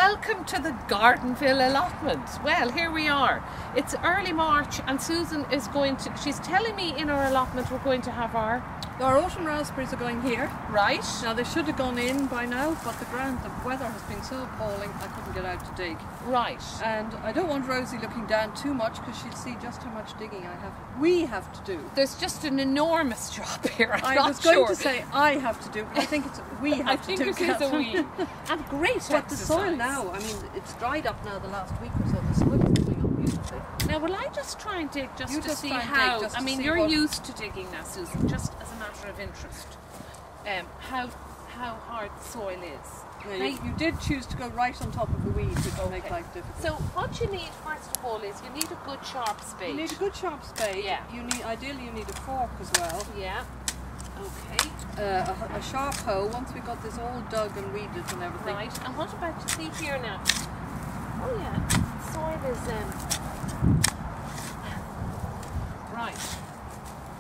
Welcome to the Gardenville allotment. Well, here we are. It's early March and Susan is she's telling me in our allotment we're going to have our autumn raspberries are going here. Right. Now they should have gone in by now, but the weather has been so appalling I couldn't get out to dig. Right. And I don't want Rosie looking down too much because she'll see just how much digging we have to do. There's just an enormous job here. I was going to say I have to do, but I think it's we have to do. I think it is a we. And great But the soil now, I mean, it's dried up now the last week or so. The soil is coming up beautifully. Now, will I just try and dig to see try and how? dig I mean, you're used to digging now, Susan. Just as a matter of interest, how hard the soil is. Yeah, you did choose to go right on top of the weeds, which will make life difficult. So what you need first of all is you need a good sharp spade. You need a good sharp spade. Yeah. Ideally you need a fork as well. Yeah. Okay. A sharp hoe. Once we got this all dug and weeded and everything. Right. And what about you see here now? Oh yeah. The soil is right.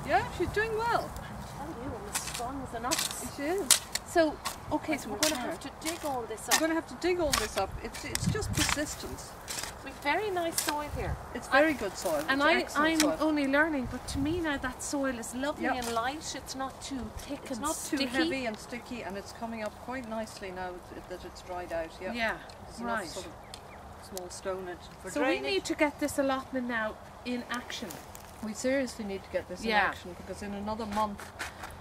Yeah, she's doing well. I tell you, I'm as strong as an ox. She is. So, okay, so we're going to have to dig all this up. We're going to have to dig all this up. It's just persistence. We've very nice soil here. It's very good soil. And I'm only learning, but to me now that soil is lovely and light. It's not too thick and sticky. It's not too heavy and sticky, and it's coming up quite nicely now that it's dried out. Yeah. Yeah. There's enough sort of small stonage for drainage. We need to get this allotment now in action. We seriously need to get this in action because in another month.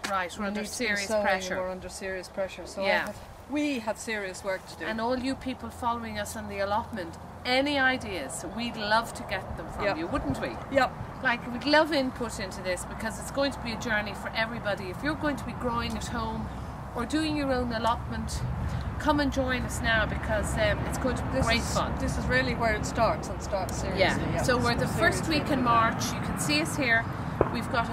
Right, we're under serious pressure. We're under serious pressure. So we have serious work to do. And all you people following us on the allotment, any ideas? We'd love to get them from you, wouldn't we? Yep. Like, we'd love input into this because it's going to be a journey for everybody. If you're going to be growing at home or doing your own allotment, come and join us now because it's going to be great fun. This is really where it starts and starts seriously. Yeah. So we're the first week in March. You can see us here. We've got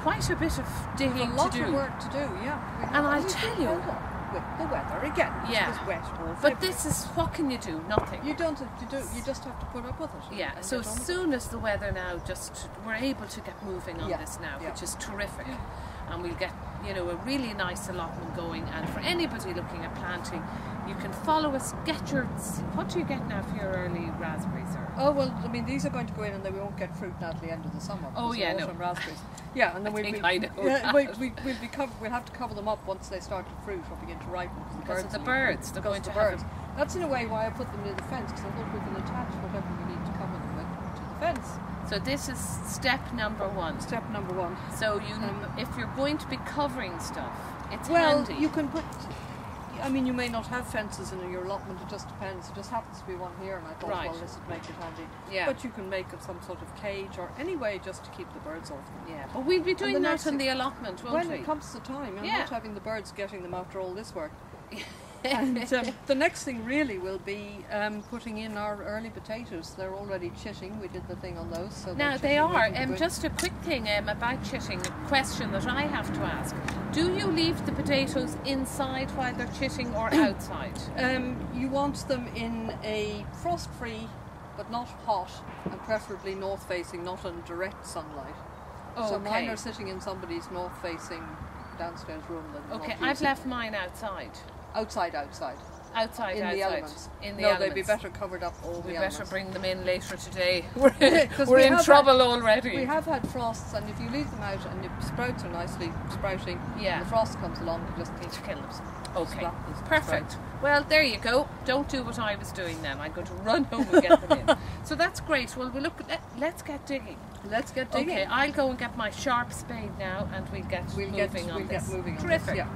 quite a bit of digging to do. A lot of work to do, yeah. And I'll tell you, with the weather again, it's wet. But this is, what can you do? Nothing. You don't have to do. You just have to put up with it. Yeah. So as soon as the weather now, we're able to get moving on this now, which is terrific, and we'll get a really nice allotment going. And for anybody looking at planting, you can follow us. What do you get now for your early raspberries? Oh well, I mean these are going to go in and they won't get fruit now at the end of the summer. Oh yeah, no. Raspberries. Yeah, and then we'll have to cover them up once they start to fruit or begin to ripen because the birds. They're going to have. That's in a way why I put them near the fence because I thought we can attach whatever we need to cover them with to the fence. So this is step number one. Step number one. So if you're going to be covering stuff, it's handy. Well, you can put. I mean, you may not have fences in your allotment, it just depends. It just happens to be one here, and I thought, well, this would make it handy. Yeah. But you can make it some sort of cage or any way just to keep the birds off them. Yeah. But we'll be doing that in the allotment, won't we? When it comes to time, I'm not having the birds getting them after all this work. And the next thing really will be putting in our early potatoes. They're already chitting. We did the thing on those. So now they are. Just a quick thing about chitting, a question that I have to ask. Do you leave the potatoes inside while they're chitting or outside? You want them in a frost-free, but not hot, and preferably north-facing, not in direct sunlight. Okay. So mine are sitting in somebody's north-facing downstairs room. Okay, I've left mine outside. Outside. The elements. They'd be better covered up all the elements. We better bring them in later today. We're in trouble already. We have had frosts, and if you leave them out and the sprouts are nicely sprouting, and the frost comes along, you just need to kill them. Okay, perfect. Well, there you go. Don't do what I was doing then. I'm going to run home and get them in. So that's great. Well, let's get digging. Let's get digging. Okay, I'll go and get my sharp spade now, and we'll get moving on this. Terrific. Yeah.